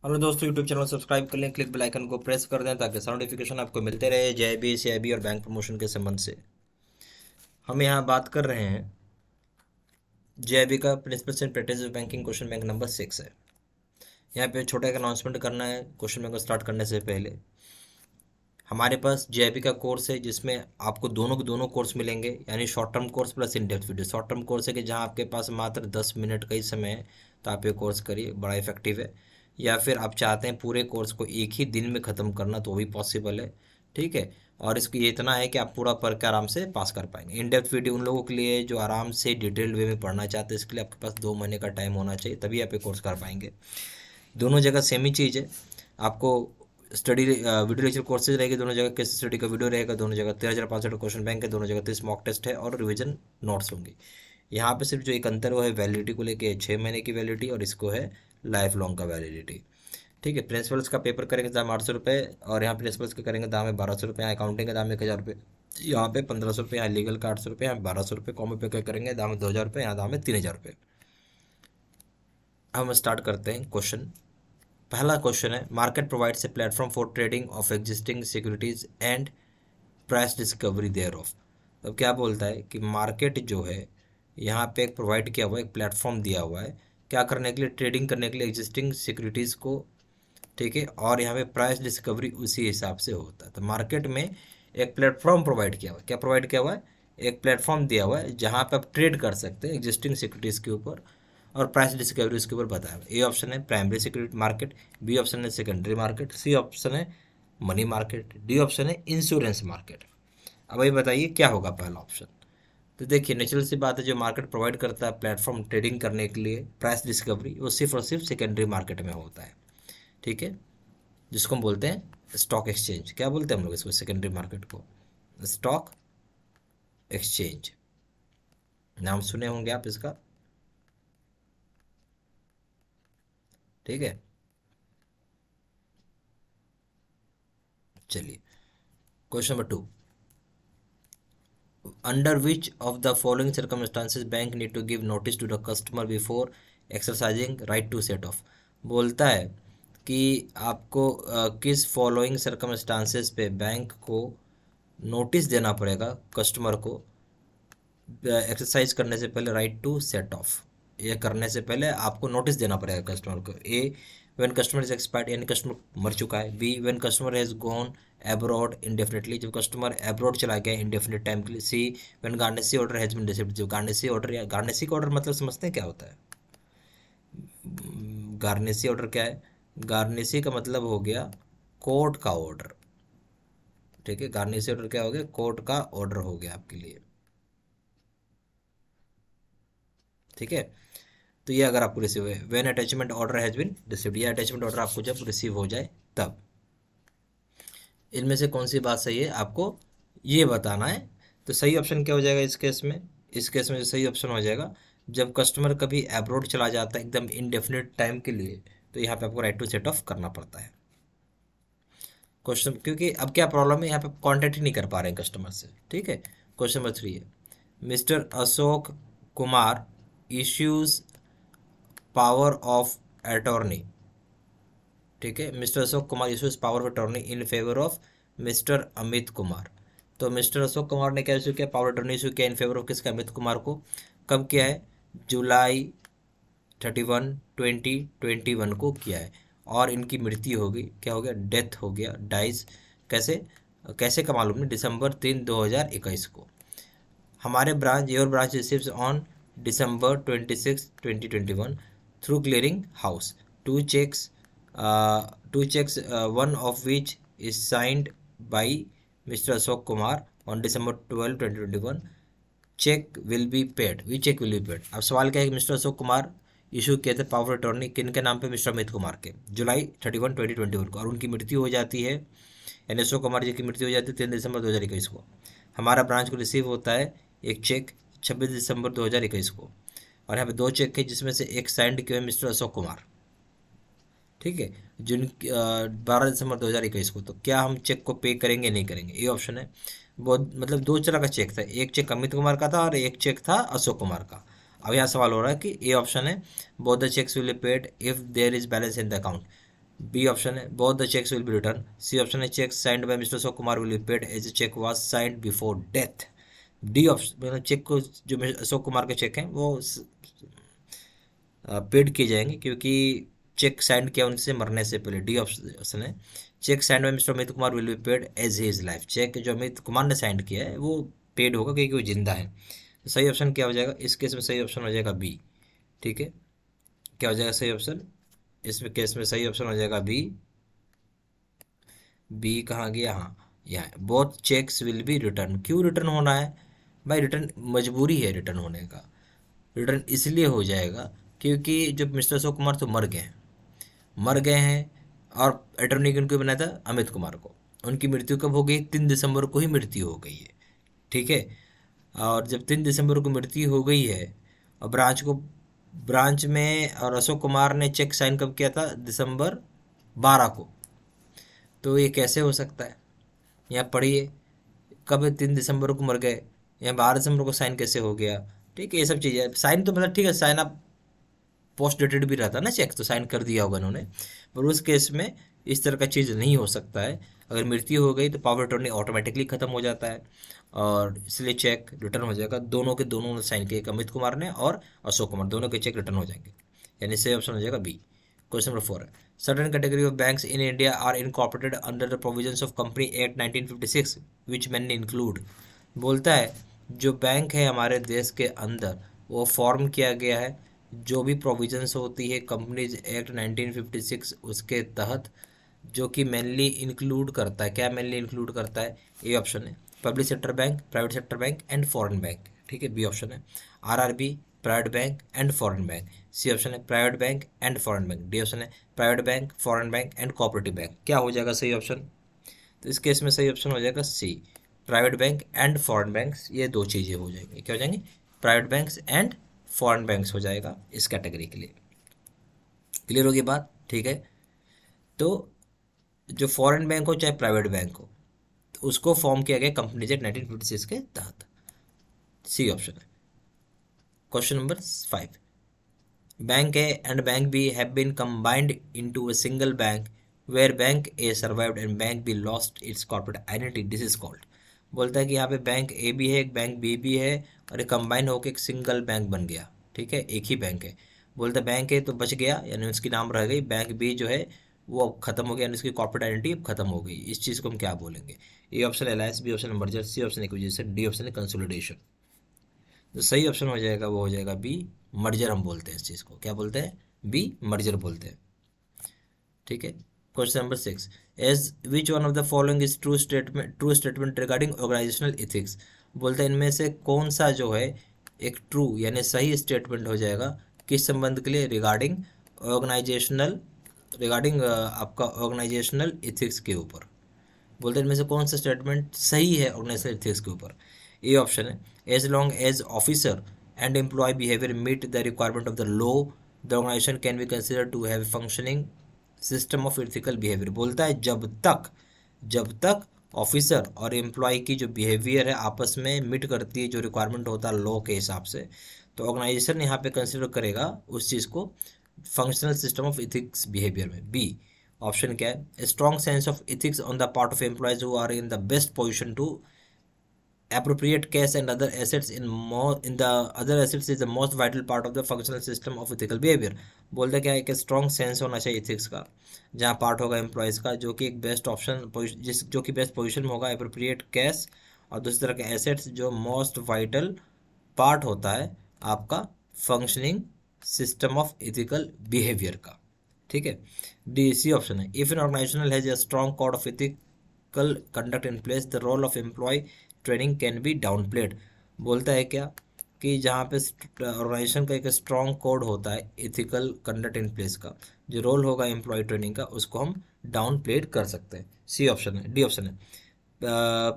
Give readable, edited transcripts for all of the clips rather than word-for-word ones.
Hello दोस्तों, YouTube channel subscribe कर लें, क्लिक बेल आइकन को प्रेस कर दें ताकि सारे नोटिफिकेशन आपको मिलते रहे जेआईबी, सीआईबी और बैंक प्रमोशन के संबंध से। हम यहाँ बात कर रहे हैं जेआईबी का principles and practice of banking, question bank number 6 है। यहाँ पे छोटा एक अनाउंसमेंट करना है क्वेश्चन बैंक को स्टार्ट करने से पहले। हमारे पास जेआईबी का कोर्स है जिसमें आपको दोनों के दोनों कोर्स मिलेंगे, यानी short term course plus in depth video. Short term course है कि जहाँ आपके पास मात्र 10 मिनट का ही समय है, तो आप ये कोर्स करिए, बड़ा इफेक्टिव है। या फिर आप चाहते हैं पूरे कोर्स को एक ही दिन में ख़त्म करना, तो भी पॉसिबल है। ठीक है। और इसको ये इतना है कि आप पूरा पढ़ के आराम से पास कर पाएंगे। इन डेप्थ वीडियो उन लोगों के लिए जो आराम से डिटेल्ड वे में पढ़ना चाहते हैं, इसके लिए आपके पास 2 महीने का टाइम होना चाहिए, तभी आप ये कोर्स कर पाएंगे। दोनों जगह सेम ही चीज़ है। आपको स्टडी वीडियो लेक्चर कोर्सेज रहेगी, दोनों जगह केस स्टडी का वीडियो रहेगा, दोनों जगह 13,500 क्वेश्चन बैंक है, दोनों जगह 30 मॉक टेस्ट है और रिवीजन नोट्स होंगे। यहाँ पे सिर्फ जो एक अंतर वो है वैलिडिटी को लेके, 6 महीने की वैलिडिटी और इसको है लाइफ लॉन्ग का वैलिडिटी। ठीक है। प्रिंसिपल्स का पेपर करेंगे दाम 800 रुपये, और यहाँ प्रिंसिपल्स का करेंगे दाम है 1200 रुपये, यहाँ अकाउंटिंग का दाम 1000 रुपये, यहाँ पे 1500 रुपये, यहाँ लीगल का 800 रुपये, यहाँ 1200 रुपये, कॉमन पे करेंगे दाम है 2000 रुपये, यहाँ दाम है 3000 रुपये। हम स्टार्ट करते हैं क्वेश्चन। पहला क्वेश्चन है, market provides a platform for trading of existing securities and price discovery thereof. अब क्या बोलता है कि मार्केट जो है यहाँ पे एक प्रोवाइड किया हुआ है, एक प्लेटफॉर्म दिया हुआ है क्या करने के लिए, ट्रेडिंग करने के लिए एग्जिस्टिंग सिक्योरिटीज़ को। ठीक है। और यहाँ पे प्राइस डिस्कवरी उसी हिसाब से होता है। तो मार्केट में एक प्लेटफॉर्म प्रोवाइड किया हुआ है। क्या प्रोवाइड किया हुआ है? एक प्लेटफॉर्म दिया हुआ है जहाँ पे आप ट्रेड कर सकते हैं एग्जिस्टिंग सिक्योरिटीज़ के ऊपर, और प्राइस डिस्कवरी उसके ऊपर बताया हुआ है। ए ऑप्शन है primary security market, B option है सेकेंडरी मार्केट, सी ऑप्शन है मनी मार्केट, डी ऑप्शन है इंश्योरेंस मार्केट। अब ये बताइए क्या होगा पहला ऑप्शन। तो देखिए, नेचुरल सी बात है, जो मार्केट प्रोवाइड करता है प्लेटफॉर्म ट्रेडिंग करने के लिए प्राइस डिस्कवरी, वो सिर्फ और सिर्फ सेकेंडरी मार्केट में होता है। ठीक है। जिसको हम बोलते हैं स्टॉक एक्सचेंज। क्या बोलते हैं हम लोग इसको, सेकेंडरी मार्केट को स्टॉक एक्सचेंज। नाम सुने होंगे आप इसका। ठीक है। चलिए, question number 2, under which of the following circumstances bank need to give notice to the customer before exercising right to set off. बोलता है कि आपको किस फॉलोइंग सर्कमस्टांसेस पे बैंक को नोटिस देना पड़ेगा कस्टमर को एक्सरसाइज करने से पहले, राइट टू सेट ऑफ। ये करने से पहले आपको नोटिस देना पड़ेगा कस्टमर को। A, when customer is expired, यानी कस्टमर मर चुका है। B, when customer has gone abroad indefinitely, जब कस्टमर एब्रॉड चला गया इंडेफिनिट टाइम के लिए। C, when garnishee order has been received, जब गार्नेसी ऑर्डर, या गार्नेसी का ऑर्डर मतलब समझते हैं क्या होता है? गार्नेसी ऑर्डर क्या है? गार्नेसी का मतलब हो गया कोर्ट का ऑर्डर। ठीक है। गार्नेसी ऑर्डर क्या हो गया? कोर्ट का ऑर्डर हो गया आपके लिए। ठीक है। तो ये अगर आपको रिसीव है, when attachment order has been received, ये अटैचमेंट ऑर्डर आपको जब रिसीव हो जाए तब। इनमें से कौन सी बात सही है आपको ये बताना है। तो सही ऑप्शन क्या हो जाएगा इस केस में? इस केस में जो सही ऑप्शन हो जाएगा, जब कस्टमर कभी एब्रोड चला जाता है एकदम इनडेफिनिट टाइम के लिए, तो यहाँ पे आपको राइट टू सेट ऑफ करना पड़ता है क्वेश्चन, क्योंकि अब क्या प्रॉब्लम है, यहाँ पे कॉन्टेक्ट ही नहीं कर पा रहे हैं कस्टमर से। ठीक है। क्वेश्चन नंबर 3 है, mister Ashok Kumar issues power of attorney. ठीक है। Mister Ashok Kumar issues power of attorney in favour of mister Amit Kumar. तो मिस्टर अशोक कुमार ने क्या इशू किया? पावर अटॉर्नी इशू किया इन फेवर ऑफ किसका? अमित कुमार को। कब किया है? जुलाई 31, 2021 को किया है। और इनकी मृत्यु हो गई, क्या हो गया? डेथ हो गया, डाइज। कैसे? कैसे का मालूम नहीं, December 3, 2021 को। हमारे branch, your branch receives on December 26, 2021 through clearing house two cheques, one of which is signed by Mr. Ashok Kumar on December 12, 2021. Cheque will be paid, we cheque will be paid. अब सवाल क्या है कि mister Ashok Kumar issue किए थे power attorney किन के नाम पे? मिस्टर अमित कुमार के, July 31, 2021 को। और उनकी मृत्यु हो जाती है, यानी अशोक कुमार जी की मृत्यु हो जाती है 3 दिसंबर 2021 को। हमारा ब्रांच को रिसीव होता है एक चेक 26 दिसंबर 2021 को। और यहाँ पे 2 चेक है जिसमें से एक साइंड किए हुए मिस्टर अशोक कुमार। ठीक है। जिन 12 दिसंबर 2021 को। तो क्या हम चेक को पे करेंगे? नहीं करेंगे, ये ऑप्शन है। बहुत मतलब 2 तरह का चेक था, एक चेक अमित कुमार का था और एक चेक था अशोक कुमार का। अब यहाँ सवाल हो रहा है कि ये ऑप्शन है, both the cheques will be paid if there is balance in the account. B option है both the cheques will be return. C option है cheque signed by mister Ashok Kumar will be paid as a cheque was signed before death. D option मतलब cheque को जो अशोक कुमार के check हैं वो paid किए जाएंगे क्योंकि चेक साइन किया उनसे मरने से पहले। डी ऑप्शन है cheque sign by mister Amit Kumar will be paid as he is life. Cheque जो अमित कुमार ने साइन किया है वो पेड होगा क्योंकि वो जिंदा है। तो सही ऑप्शन क्या हो जाएगा इस केस में? सही ऑप्शन हो जाएगा बी। ठीक है, क्या हो जाएगा सही ऑप्शन इसमें केस में? सही ऑप्शन हो जाएगा बी। बी कहाँ गया? हाँ, यहाँ both cheques will be return. क्यों रिटर्न होना है भाई? रिटर्न मजबूरी है रिटर्न होने का। रिटर्न इसलिए हो जाएगा क्योंकि जब मिस्टर अशोक कुमार तो मर गए हैं और अटॉर्नी उनको बनाया था अमित कुमार को। उनकी मृत्यु कब हो गई? 3 दिसंबर को ही मृत्यु हो गई है। ठीक है, और जब 3 दिसंबर को मृत्यु हो गई है और ब्रांच में और अशोक कुमार ने चेक साइन कब किया था? December 12 को। तो ये कैसे हो सकता है? यहाँ पढ़िए, कब 3 दिसंबर को मर गए, यहाँ 12 दिसंबर को साइन कैसे हो गया? ठीक है, ये सब चीज़ें साइन तो मतलब ठीक है, साइन आप पोस्ट डेटेड भी रहता ना चेक, तो साइन कर दिया होगा उन्होंने। पर उस केस में इस तरह का चीज़ नहीं हो सकता है। अगर मृत्यु हो गई तो पावर अटॉर्नी ऑटोमेटिकली ख़त्म हो जाता है और इसलिए चेक रिटर्न हो जाएगा। दोनों के दोनों ने साइन किए, अमित कुमार ने और अशोक कुमार, दोनों के चेक रिटर्न हो जाएंगे। यानी सही ऑप्शन हो जाएगा बी। क्वेश्चन नंबर 4 है certain category of banks in India are incorporated under the provisions of company act 1956 which man include. बोलता है जो बैंक है हमारे देश के अंदर वो फॉर्म किया गया है जो भी प्रोविजंस होती है कंपनीज एक्ट 1956 उसके तहत, जो कि मेनली इंक्लूड करता है। क्या मेनली इंक्लूड करता है? ए ऑप्शन है public sector bank, private sector bank and foreign bank. ठीक है, बी ऑप्शन है RRB, private bank and foreign bank. C option है private bank and foreign bank. D option है private bank, foreign bank and cooperative bank. क्या हो जाएगा सही option? तो इस केस में सही ऑप्शन हो जाएगा C, private bank and foreign banks. ये दो चीज़ें हो जाएंगी। क्या हो जाएंगी? Private banks and foreign banks हो जाएगा इस कैटेगरी के लिए। क्लियर होगी बात? ठीक है, तो जो फॉरेन बैंक हो चाहे प्राइवेट बैंक हो तो उसको फॉर्म किया गया कंपनीज एक्ट 1956 के तहत। सी ऑप्शन है। Question number 5 bank A and bank B have been combined into a single bank where bank A survived and bank B lost its corporate identity this is called. बोलता है कि यहाँ पे bank ए भी है, एक bank B भी है और एक कंबाइन होकर एक सिंगल बैंक बन गया। ठीक है, एक ही बैंक है। बोलता है बैंक ए तो बच गया यानी उसकी नाम रह गई, बैंक बी जो है वो अब खत्म हो गया यानी उसकी कॉर्पोरेट आइडेंटिटी अब खत्म हो गई। इस चीज़ को हम क्या बोलेंगे? A option alliance, B option merger, C option acquisition, D option consolidation. जो सही ऑप्शन हो जाएगा वो हो जाएगा बी, मर्जर हम बोलते हैं इस चीज़ को। क्या बोलते हैं? बी, मर्जर बोलते हैं। ठीक है, question number 6 as which one of the following is true statement regarding organisational ethics. बोलते हैं इनमें से कौन सा जो है एक ट्रू यानी सही स्टेटमेंट हो जाएगा किस संबंध के लिए? ऑर्गेनाइजेशनल रिगार्डिंग आपका ऑर्गेनाइजेशनल इथिक्स के ऊपर। बोलते हैं इनमें से कौन सा स्टेटमेंट सही है ऑर्गेनाइजेशनल एथिक्स के ऊपर? ए ऑप्शन है as long as officer and employ behaviour meet the requirement of the law the organisation can be consider to have functioning system of ethical behaviour. बोलता है जब तक ऑफिसर और एम्प्लॉय की जो बिहेवियर है आपस में मिट करती है जो रिक्वायरमेंट होता है लॉ के हिसाब से, तो ऑर्गेनाइजेशन यहाँ पे कंसिडर करेगा उस चीज़ को functional system of ethics behaviour में। बी ऑप्शन क्या है? Strong sense of ethics on the part of employees who are in the best position to appropriate cash and other assets in the other assets is the most vital part of the functional system of ethical behavior। बोलते क्या है कि strong sense होना चाहिए ethics का, जहाँ part होगा employees का जो कि एक बेस्ट ऑप्शन जो कि बेस्ट पोजीशन में होगा, अप्रोप्रिएट कैश और दूसरी तरह के एसेट्स जो मोस्ट वाइटल पार्ट होता है आपका functioning system of ethical behaviour का। ठीक है, डी सी ऑप्शन है if an organisation has a strong code of ethical conduct in place the role of employ training can be downplayed. बोलता है क्या कि जहाँ पे ऑर्गेनाइजेशन का एक स्ट्रॉन्ग कोड होता है इथिकल कंडक्ट इन प्लेस का, जो रोल होगा एम्प्लॉय ट्रेनिंग का उसको हम डाउन प्लेड कर सकते हैं। सी ऑप्शन है। डी ऑप्शन है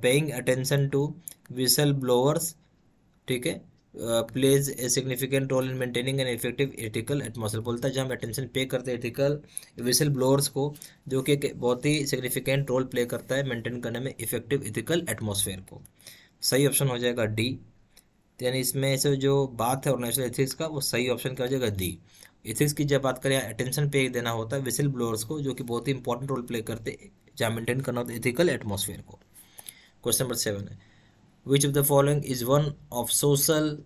paying attention to whistle blowers. ठीक है, plays a significant role in maintaining an effective ethical atmosphere. बोलता है जब हम अटेंशन पे करते हैं एथिकल विसल ब्लोअर्स को, जो कि एक बहुत ही सिग्निफिकेंट रोल प्ले करता है मेंटेन करने में इफेक्टिव एथिकल एटमॉस्फेयर को। सही ऑप्शन हो जाएगा डी। यानी इसमें से जो बात है ऑर्गेनाइजेशनल एथिक्स का वो सही ऑप्शन क्या हो जाएगा? डी, एथिक्स की जब बात करें, अटेंशन पे देना होता है विसिल ब्लोअर्स को, जो कि बहुत ही इंपॉर्टेंट रोल प्ले करते हैं जहाँ मेंटेन करना होता है एथिकल एटमॉस्फेयर को। क्वेश्चन नंबर 7 है, which of the following is one of social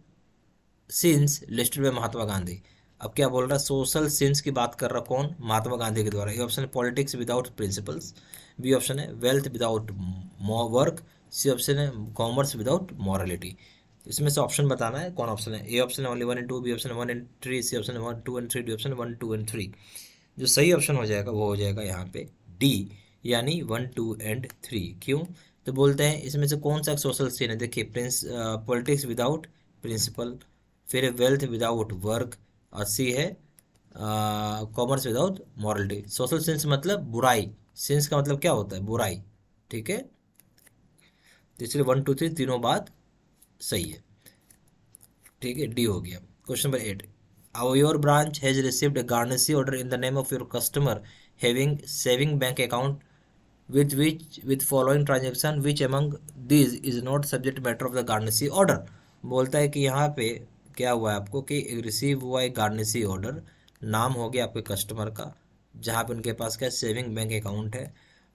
sins listed by Mahatma Gandhi. अब क्या बोल रहा है, सोशल सिंस की बात कर रहा कौन, महात्मा गांधी के द्वारा। ए ऑप्शन है politics without principles, B option है wealth without work, C option है कॉमर्स विदाउट मॉरलिटी। इसमें से ऑप्शन बताना है कौन ऑप्शन है। ए ऑप्शन है ओनली 1 एंड 2, बी ऑप्शन है 1 एंड 3, सी ऑप्शन है 1 2 एंड 3, डी ऑप्शन है 1 2 एंड 3। जो सही ऑप्शन हो जाएगा वो हो जाएगा यहाँ पे डी, यानी 1 2 एंड 3। क्यों, तो बोलते हैं इसमें से कौन सा सोशल सीन है। देखिए, पॉलिटिक्स विदाउट प्रिंसिपल, फिर है वेल्थ विदाउट वर्क, और सी है commerce without morality. Social sense मतलब बुराई, सेंस का मतलब क्या होता है, बुराई। ठीक है, तो इसलिए 1 2 3 तीनों बात सही है। ठीक है, डी हो गया। Question number 8, your branch has received a guarantee order in the name of your customer having saving bank account with following transaction which among these is not subject matter of the garnishee order. बोलता है कि यहाँ पे क्या हुआ है आपको कि रिसीव हुआ है गार्नेसी ऑर्डर, नाम हो गया आपके कस्टमर का, जहाँ पे उनके पास क्या सेविंग बैंक अकाउंट है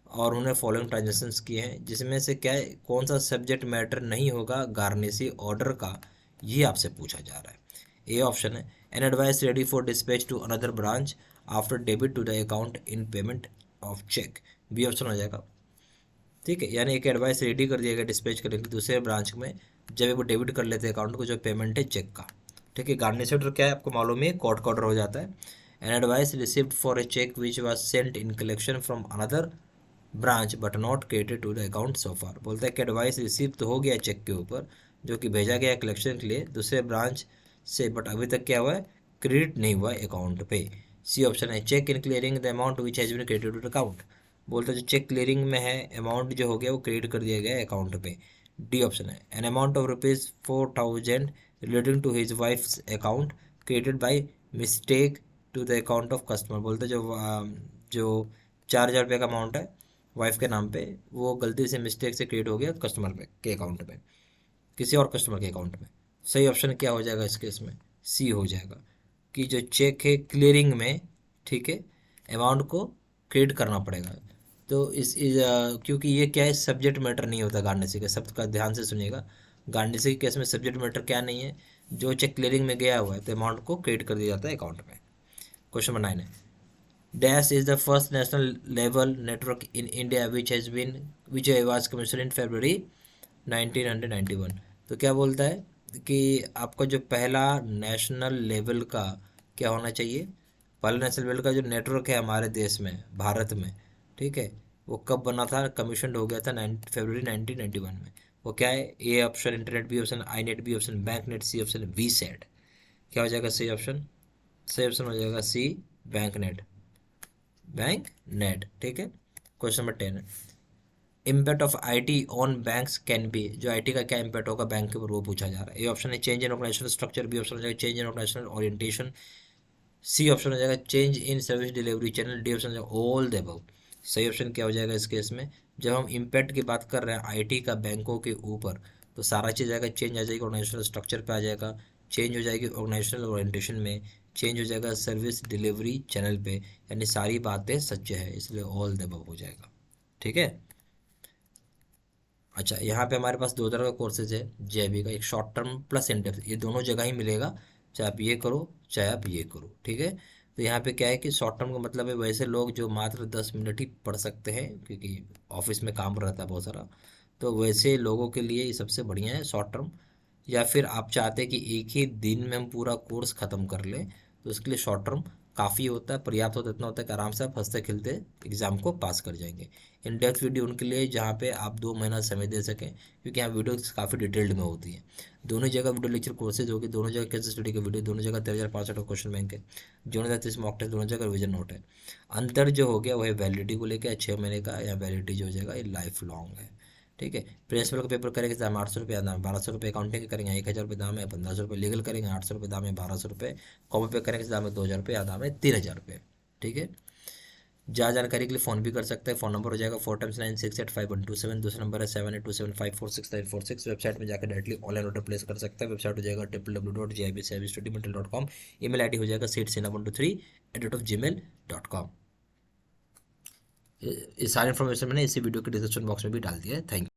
और उन्हें फॉलोइंग ट्रांजेक्शन्स किए हैं, जिसमें से क्या है, कौन सा सब्जेक्ट मैटर नहीं होगा गार्नेसी ऑर्डर का, ये आपसे पूछा जा रहा है। ए ऑप्शन है an advice ready for dispatch to another branch after debit to the account in payment of cheque, B option हो जाएगा। ठीक है, यानी एक एडवाइस रेडी कर दिया गया डिस्पैच करने के लिए दूसरे ब्रांच में, जब वो डेबिट कर लेते हैं अकाउंट को, जो पेमेंट है चेक का। ठीक है, गार्निश ऑर्डर क्या है आपको मालूम है, कोर्ट का ऑर्डर हो जाता है। An advice received for a cheque which was sent in collection from another branch but not credited to the account so far. बोलता है कि एडवाइस रिसीव तो हो गया चेक के ऊपर, जो कि भेजा गया कलेक्शन के लिए दूसरे ब्रांच से, बट अभी तक क्या हुआ है, क्रेडिट नहीं हुआ अकाउंट पे। सी ऑप्शन है cheque in clearing the amount which has been credited to account. बोलता है जो चेक क्लियरिंग में है अमाउंट जो हो गया वो क्रेडिट कर दिया गया अकाउंट पे। डी ऑप्शन है an amount of ₹4,000 relating to his wife's account credited by mistake to the account of customer. बोलते जो 4,000 रुपये का अमाउंट है वाइफ के नाम पे, वो गलती से मिस्टेक से क्रिएट हो गया कस्टमर पे के अकाउंट में, किसी और कस्टमर के अकाउंट में। सही ऑप्शन क्या हो जाएगा इस केस में, सी हो जाएगा कि जो चेक है क्लियरिंग में, ठीक है, अमाउंट को क्रेडिट करना पड़ेगा। तो क्योंकि ये क्या है, सब्जेक्ट मैटर नहीं होता गार्नेसी का, शब्द का ध्यान से सुनिएगा। गार्नेसी के केस में सब्जेक्ट मैटर क्या नहीं है, जो चेक क्लियरिंग में गया हुआ है तो अमाउंट को क्रेडिट कर दिया जाता है अकाउंट में। क्वेश्चन नंबर 9 है, dash is the first national level network in India which was commissioned in February 1991। तो क्या बोलता है कि आपका जो पहला नेशनल लेवल का क्या होना चाहिए, पहला नेशनल लेवल का जो नेटवर्क है हमारे देश में, भारत में, ठीक है, वो कब बना था, कमीशन हो गया था फरवरी 1991 में। वो क्या है, A option internet, B option I net, B option bank net, C option V set. क्या हो जाएगा सही ऑप्शन, सही ऑप्शन हो जाएगा C, bank net, bank net. ठीक है, क्वेश्चन नंबर 10 है, impact of IT on banks can be. जो आईटी का क्या इम्पैक्ट होगा बैंक के ऊपर, वो पूछा जा रहा है। ए ऑप्शन है change in organisational structure, B option हो जाएगा change in organisational orientation, C option हो जाएगा change in service delivery channel, D option हो जाएगा ऑल द अबव। सही ऑप्शन क्या हो जाएगा इस केस में, जब हम इम्पैक्ट की बात कर रहे हैं आईटी का बैंकों के ऊपर, तो सारा चीज़ आएगा, चेंज आ जाएगी ऑर्गेनाइजेशनल स्ट्रक्चर पे आ जाएगा, चेंज हो जाएगी ऑर्गेनाइजेशनल ओरिएंटेशन में, चेंज हो जाएगा सर्विस डिलीवरी चैनल पे, यानी सारी बातें सच है, इसलिए ऑल द अबव हो जाएगा। ठीक है, अच्छा, यहाँ पे हमारे पास दो तरह का कोर्सेज है जेबी का, एक short term plus in depth, ये दोनों जगह ही मिलेगा, चाहे आप ये करो चाहे आप ये करो। ठीक है, तो यहाँ पे क्या है कि शॉर्ट टर्म का मतलब है वैसे लोग जो मात्र 10 मिनट ही पढ़ सकते हैं, क्योंकि ऑफिस में काम रहता है बहुत सारा, तो वैसे लोगों के लिए ये सबसे बढ़िया है शॉर्ट टर्म। या फिर आप चाहते हैं कि एक ही दिन में हम पूरा कोर्स ख़त्म कर लें, तो उसके लिए शॉर्ट टर्म काफ़ी होता है, पर्याप्त होता है, इतना होता है कि आराम से आप हंसते खेलते एग्ज़ाम को पास कर जाएंगे। इन डेप्थ वीडियो उनके लिए जहाँ पे आप 2 महीना समय दे सकें, क्योंकि यहाँ वीडियो काफ़ी डिटेल्ड में होती है। दोनों जगह वीडियो लेक्चर कोर्सेज होगी, दोनों जगह केस स्टडी के वीडियो, दोनों जगह 13,500 का क्वेश्चन बैंक है, दोनों जगह 30 मॉक टेस्ट, दोनों जगह रिविजन नोट है। अंतर जो हो गया वह वैलिडिटी को लेकर 6 महीने का, या वैलिडिटी जो हो जाएगा ये लाइफ लॉन्ग है। ठीक है, प्रिंसिपल का पेपर करेंगे दाम 800 रुपये दाम, 1200 रुपये अकाउंटिंग के करेंगे 1,000 रुपये दाम है, 1500 रुपये लीगल करेंगे 800 रुपये दाम है, 1200 रुपये कॉपी पे करेंगे दाम है, 2,000 रुपये दाम है, 3,000 रुपये। ठीक है, ज़्यादा जानकारी के लिए फ़ोन भी कर सकते हैं। फ़ोन नंबर हो जाएगा 4x9685127। दूसरा नंबर है 7827546946। वेबसाइट में जाकर डायरेक्टली ऑनलाइन ऑर्डर प्लेस कर सकते हैं। वेबसाइट हो जाएगा www.jibcibstudymental.com। ईमेल आईडी हो जाएगा seedsina123@gmail.com। ये सारी इन्फॉर्मेशन मैंने इसी वीडियो के डिस्क्रिप्शन बॉक्स में भी डाल दिया है। Thank you.